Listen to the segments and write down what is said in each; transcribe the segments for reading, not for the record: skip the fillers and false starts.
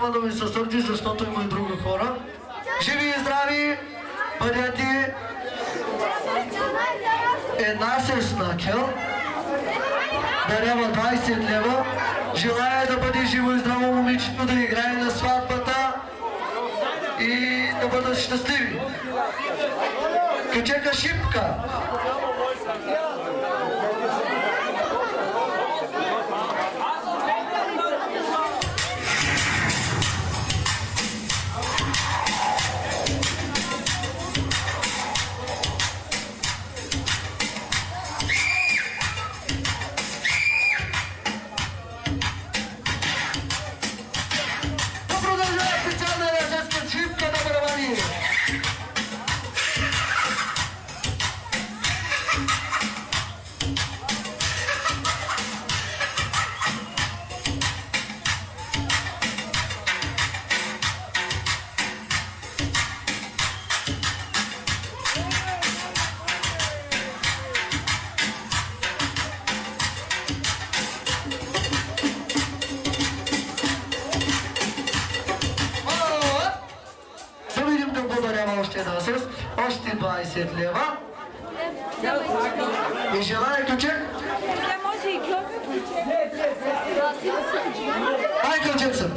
няма да ми се сърди, защото има и други хора. Живи и здрави, бъдете една сестна кел. Дарява 20 лева. Желая да бъде живо и здраво момичето, да играе на сватбата и да бъдат щастливи. Кючека Шипка. Още 20 лева. И желая ключек? Майкъл Джексън.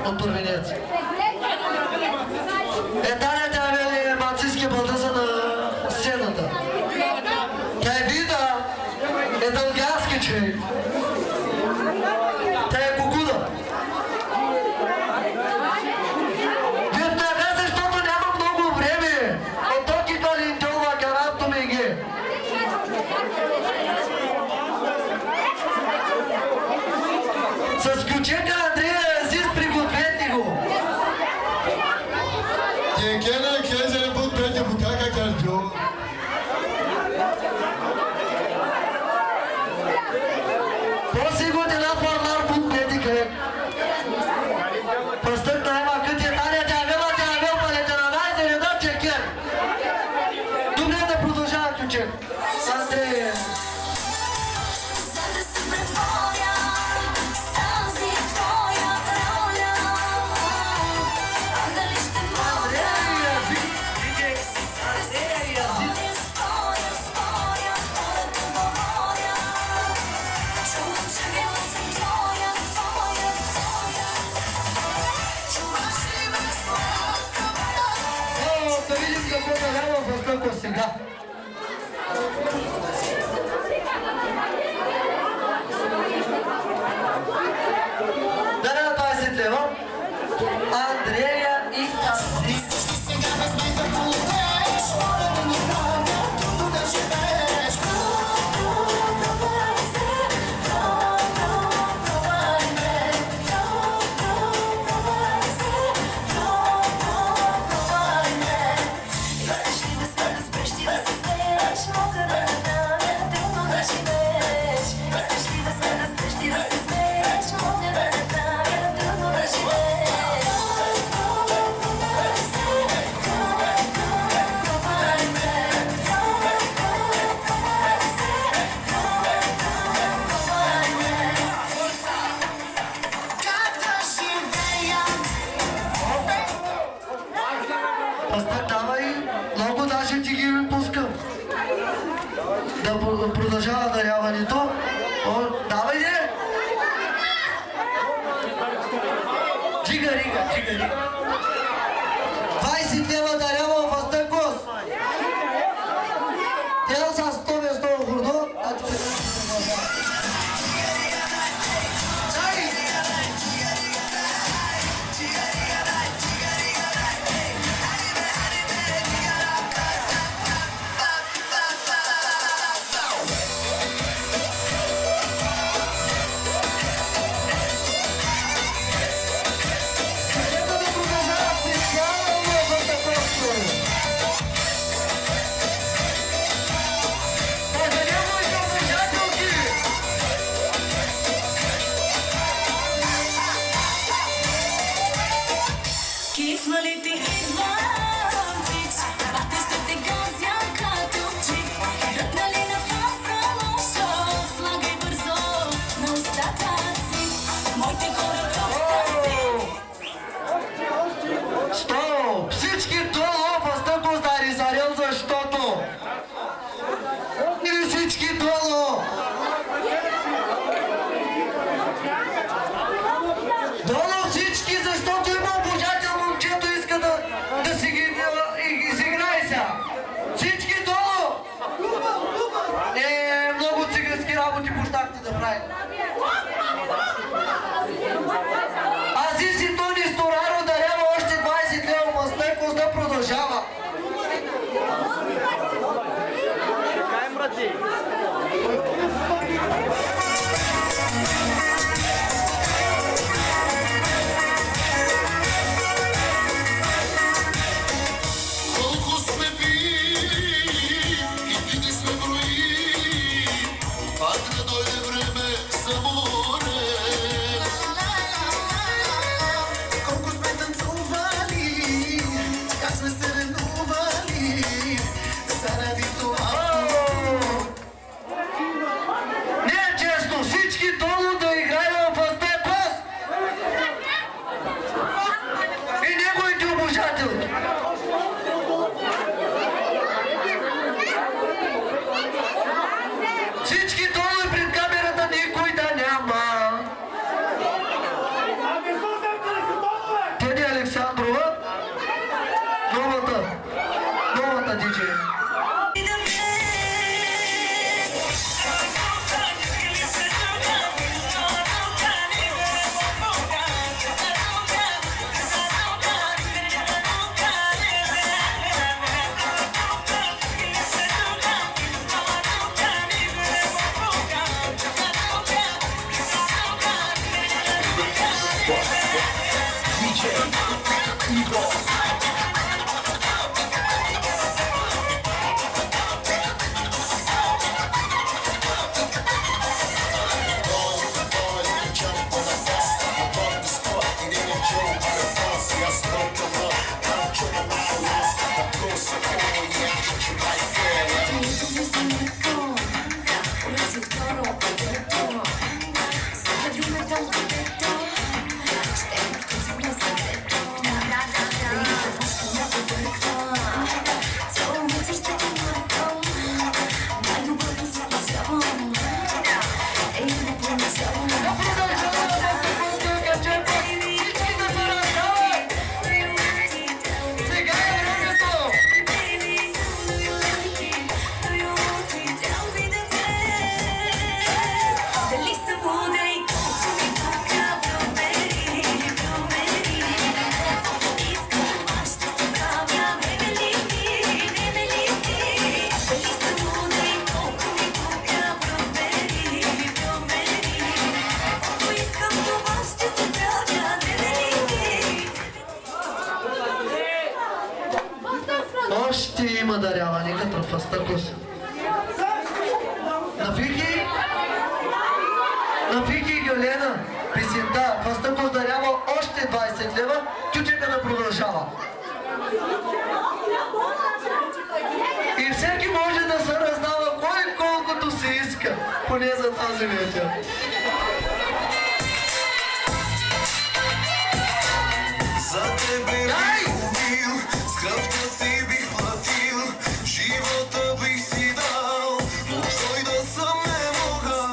От първенец. Таня Тявели е мацински бълдъза на сцената. Тя е вида, е дългаски човек. Тя е кукуда. Видна не, защото няма много време. От токи дали тълва карато ми ги. С ключека Андрея Азис пригответе го. Кена кезели бут пете бутака картио. После година парнар бут пете крек. Пъстък на ема къти Таня тя палете на най-дене да чекер. Добре да продължава ключек. Андрея. Сега. Даря 20 лева. Андрея и Азис. Let's Давай де! Джига, рига. 20 лева дарява в Астъкос. Тя са 100 место гордо, а ти всички долу в Астъкос да ризарел, защото и всички долу. Долу всички, защото има обожател момчето, иска да си ги изиграе сега. Всички долу. Много цигански работи пощахте да правим. Азис и Тони Стораро дарява още 20 лева в Астъкос да продължава. Колко сме били и не сме броили, пак да дойде време за море. Колко сме танцували, как сме се ревнували, заради това. Не е честно, всички долу да играем в Астъкос. И неговите обожателки. Всички долу и пред камерата, никой да няма. Теди Александрова, новата диджей. Още има даряване като в Астъкос. На Вики и Гелена песента в Астъкос дарява още 20 лева, чучека да продължава. И всеки може да се раздава кой колкото се иска, поне за тази вечер. За тебе бих убил, с кръвта си бих платил, живота бих си дал, но той да съм не мога.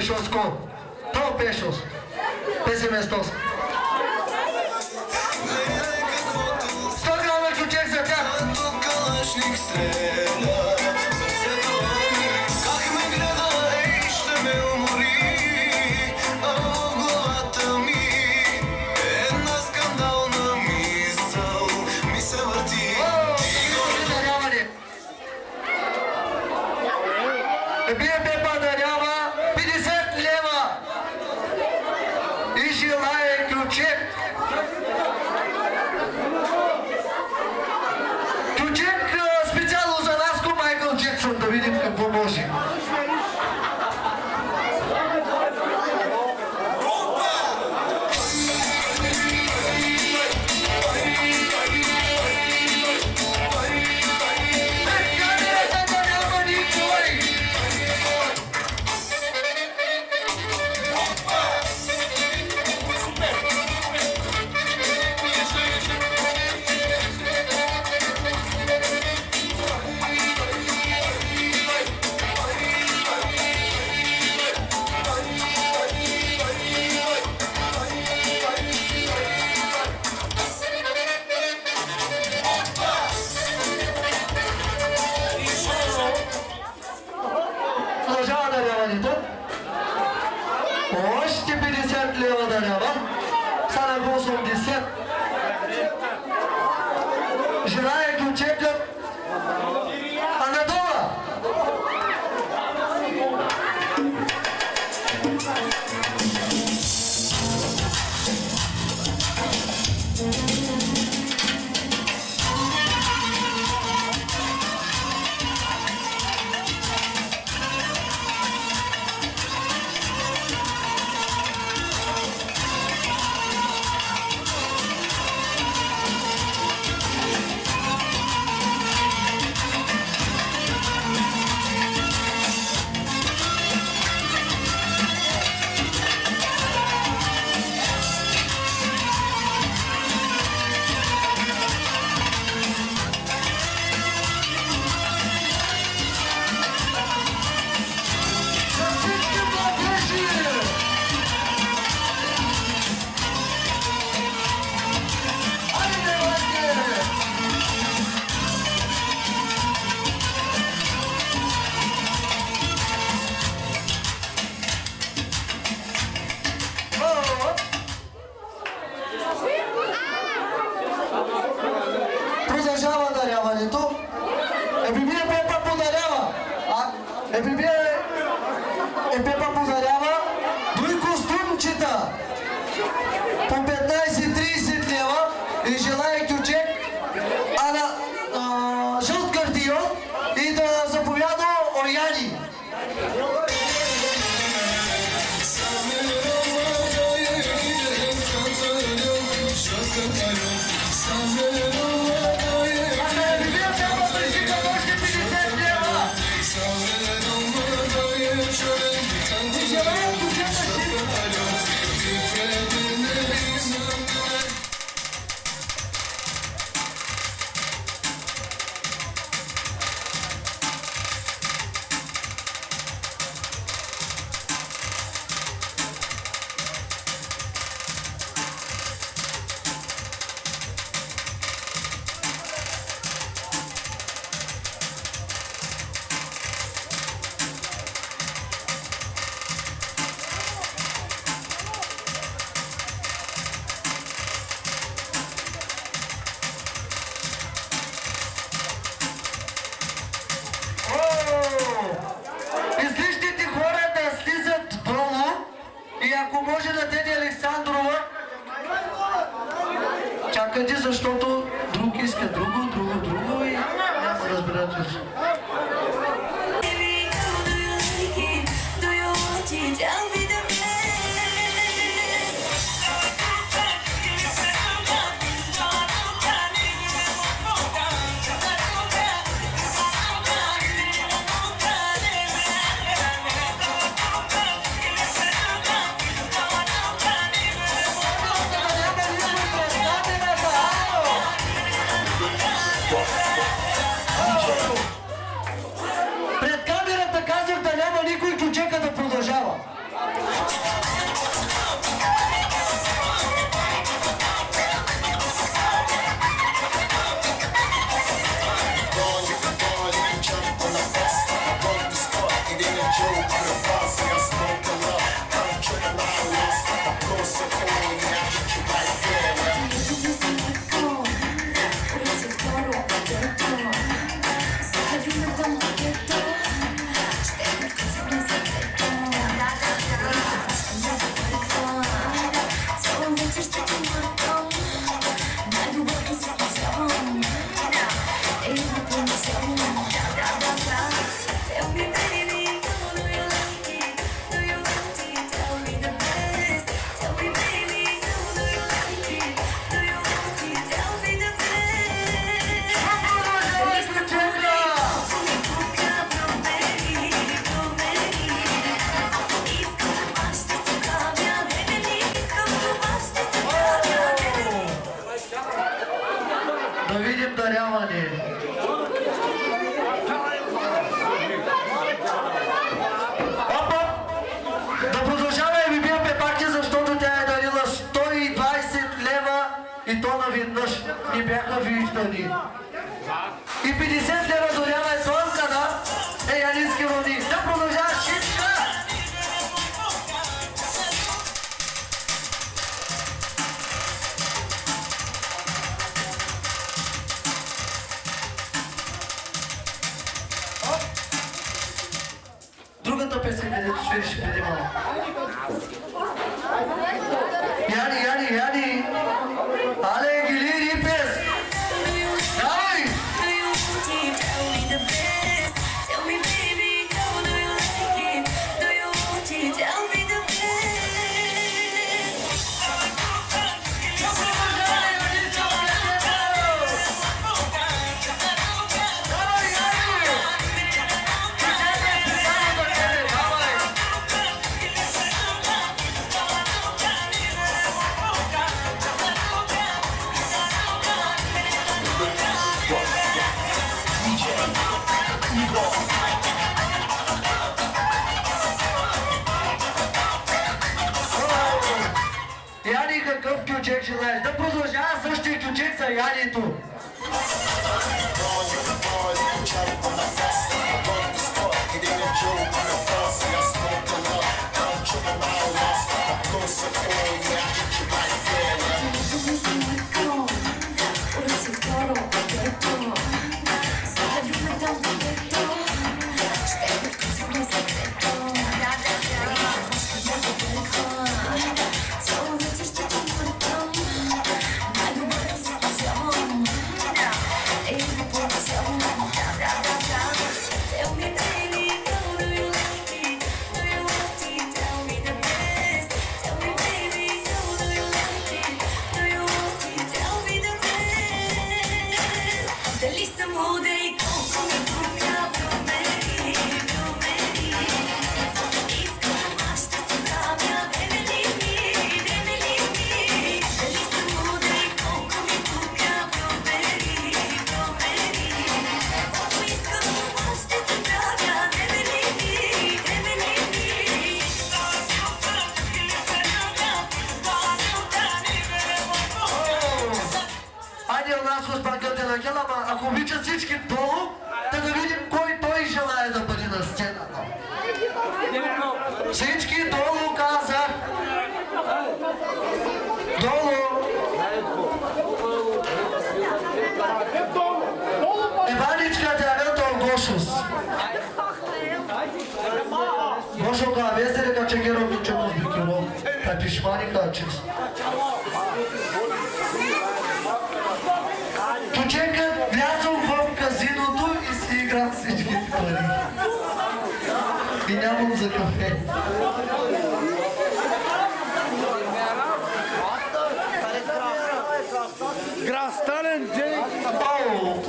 pesos con 2 pesos. Песен е 100. 100 грама ключек за тях. Калашник стреля, сърцето ми, как ме гледа и ще ме умори, а в главата ми една скандална мисъл ми се върти. Бие Пепа дарява 50 лева и желая ключек. Ключек специално за нас, ко Майкъл Джексън, да видим какво може. Продължава даряването. Още 50 лева дарява. Сега на 80. Желая ключекът Анадола. Продължава даряването. Бие Пепа подарява. Пепа подарява дори костюмчета по 15-30 лева и желая ключек жълт картион и да заповяда Оряни. Излишните хора да слизат долу и ако може да Деди Александрова. Чакайте, защото друг иска друго и няма разбирателство. даряване. Да продължава и ви бием пепакче, защото тя е дарила 120 лева и то наведнъж. Не бяха виждани. И 50 лева дорява е тонка на Еянински вълни. Да продължава Шичка! Другата песен, където свириш преди малко. Яни! Але гилири пес! Давай! Яни, какъв кючек желаеш? Да продължава същия кючек за Янито. Ако обичат всички долу, да видим кой той желая да бъде на сцената. Всички долу, казах. Долу. Иваничка тя тол Гошус. Гошо ка везере ка чекеро бичемо збикеро. Та пишмани ка чес. Кючекът влязъл в казиното и си играл всички пари. И нямам за кафе.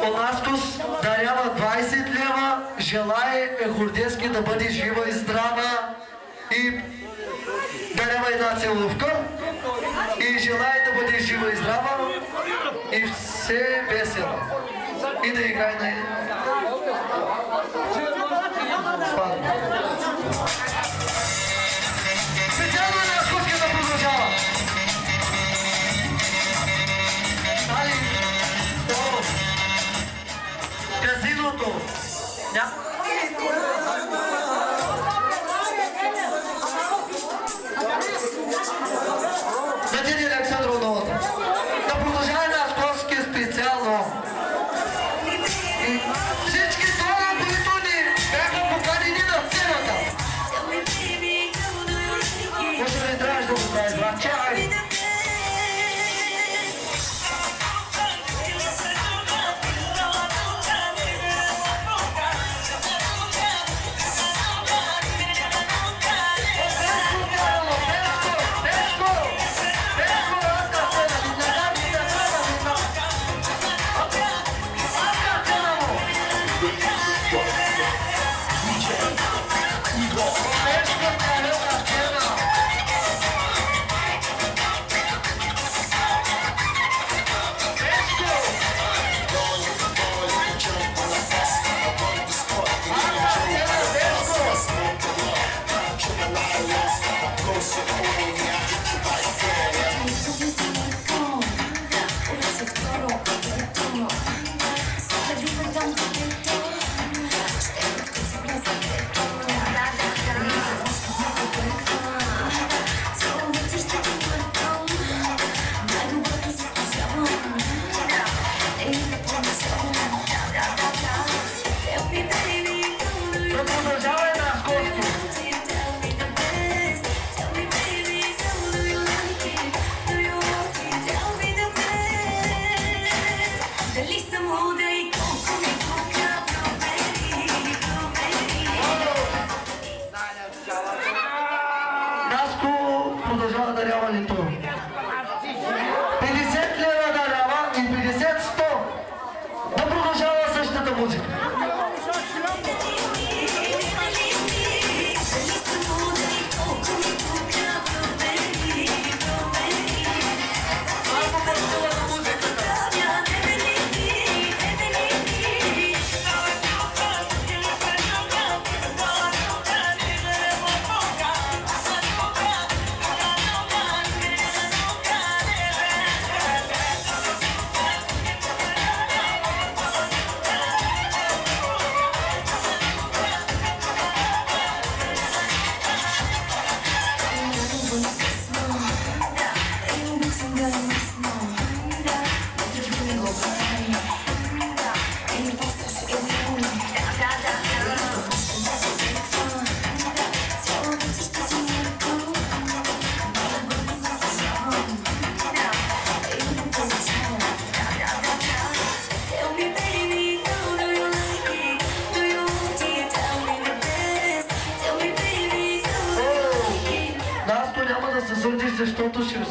Онаскос дарява 20 лева, желае Ехордески да бъде жива и здрава и дарява една целувка и желае да бъде жива и здрава и все весело. И да играе на сватба. Специално Онаскоски да продължава. Казиното. Дадете Александро новата. Да продължава Онаскоски специално. И всички долу, които ни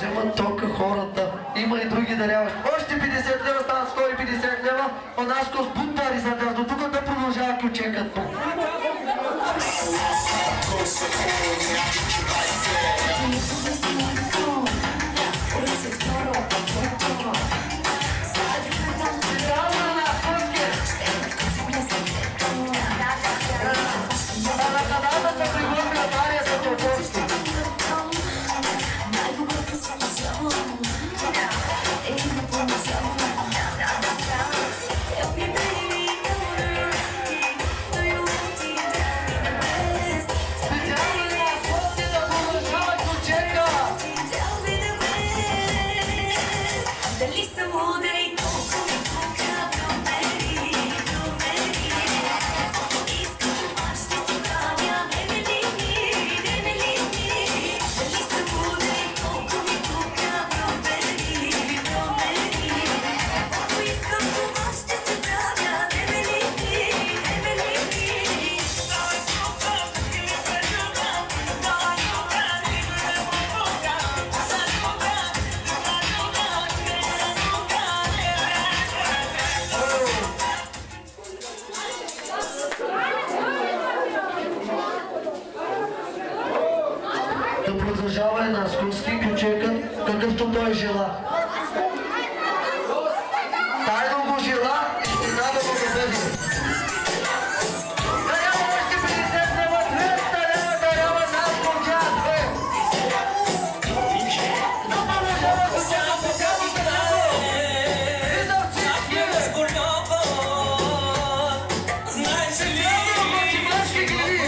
вземат тока хората. Има и други даряващи. Още 50 лева, стават 150 лева. Онаско с бунтари за нас. До тук да продължава ключекът му. Да продължава една скорски ключекът, какъвто той жела. Тайно го жела и ще да го победи. Дарява още 50 лева, 200 лева, дарява нас Богдан. Да продължава ключекът, покажете него. И за всички. Знаеш ли, Мъжки гиви.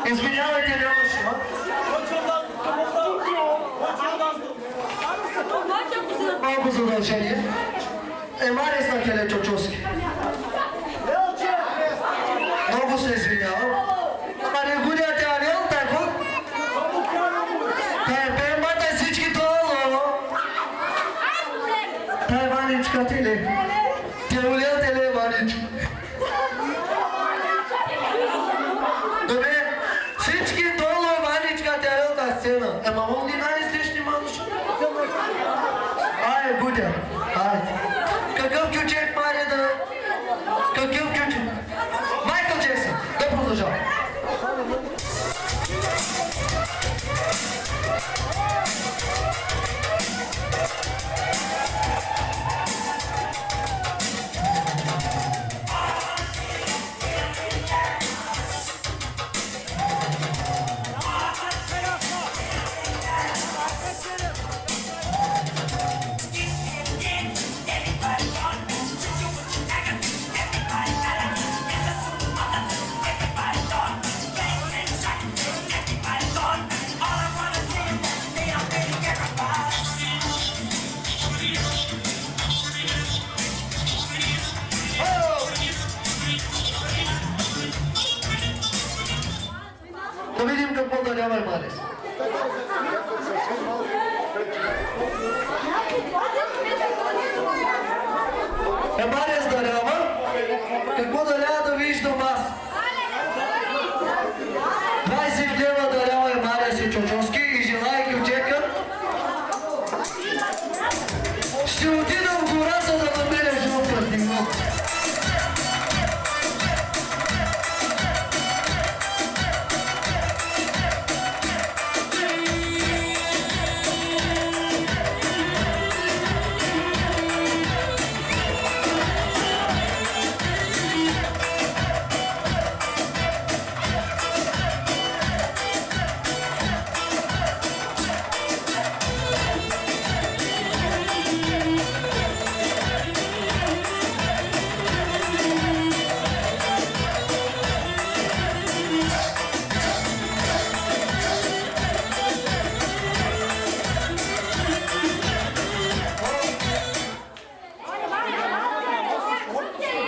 Извинявайте, няма шума. Малко задължение. Марис на Келе Чочовски. Много се извинявам. Ама не гудяте Анел, тако? Те имате всички това, Тай Ваничка ти ли? Те улияте ли, Ваничка? Добре, всички долу е Ваничка, тя е на сцена. Ема он ни най-излишни мануши. Айде, гудя. Айде. Какъв кючек, Мари, да... Какъв кючек? Майкъл Джексън. Да продължавам. Да видим какво дарява Марис. Марис дарява. Какво дарява да виждам аз? 20 лева дарява Марис и Чочовски и желая кючека. Ще отида в гората да намеря жълт картинок.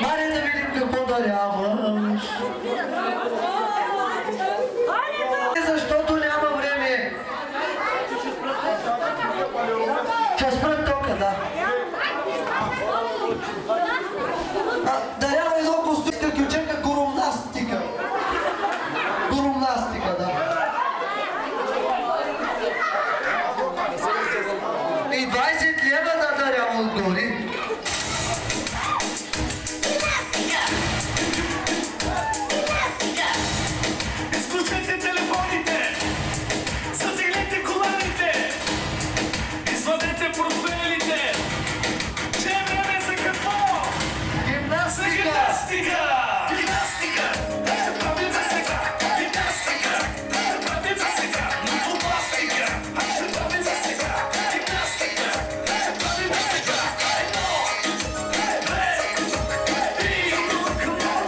Маре да видим какво даряваш. Защото няма време. Ще спрат тока, да. Дарява едно костюмска кючека коромнастика. Коромнастика, да. И 20 лева да дарява отгоре. Изключете телефоните, затеглете коланите, извадете портфелите. Че е време за какво? За гимнастика! Гимнастика! Ще правим за сега! Гимнастика! Ще правим за сега! Пластика! Ще правим за сега! Гимнастика! Ще правим за сега! Едно! Две! Три!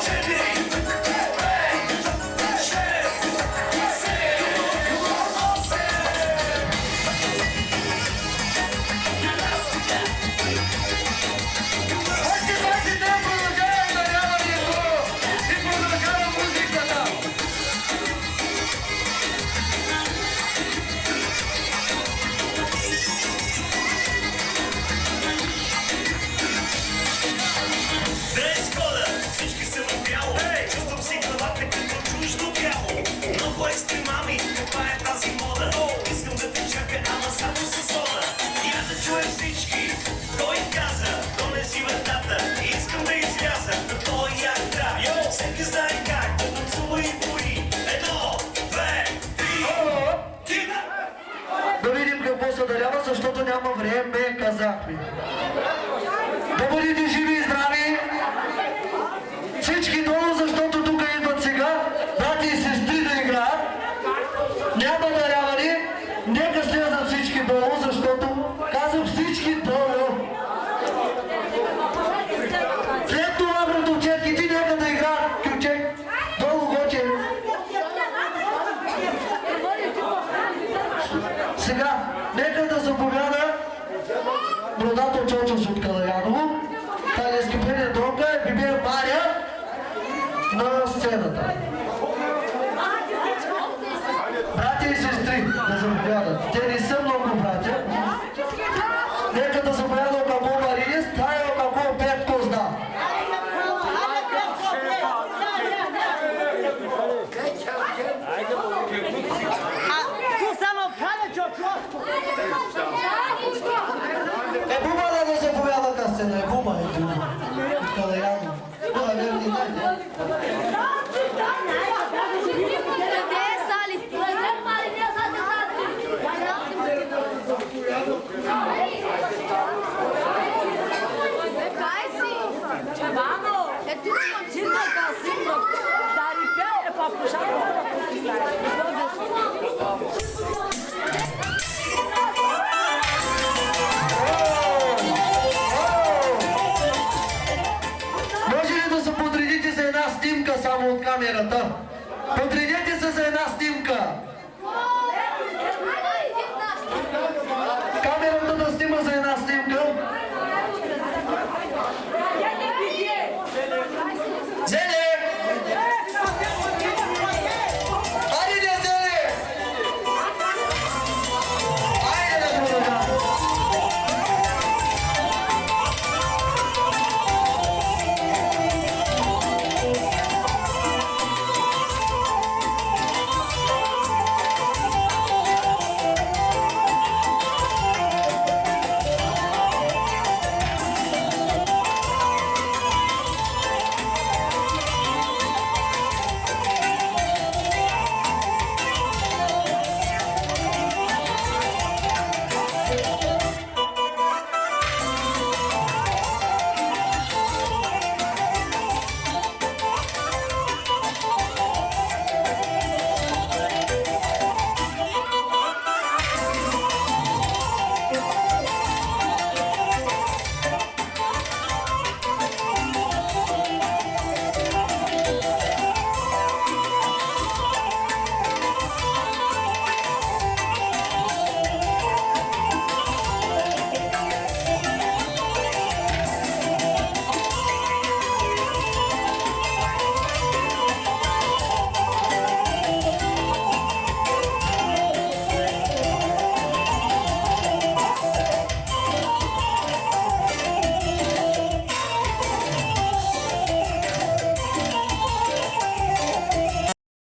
Четири! Пет! Шест! Седем! Осем! Гимнастика! Още 20 дни продължава даряването и продължава музиката. Дрес-кода, всички са в бяло. Чувствам си главата като чуждо тяло. Много екстремами, каква е тази мода? Искам да те чака, ама само със сода. Я да чуем всички, той каза, донеси вратата. Искам да изляза на този як град. Всеки знае как да танцува и бори. Едно, две, три, кина! Да видим какво се дарява, защото няма време, казахме. Да бъдете живи и здрави. Всички долу, защото тук идват сега брати и сестри да играят. Няма даряване. Нека слезат всички долу, защото казвам всички долу. След това братовчетките нека да играят кючек. Долу гоче. Сега, нека да заповяда Бродато Чочос от Калаяново, тази скъпения донка е Бибия Мария на сцената. Братя и сестри да заповядат. Те не са много братя. Нека да заповядат.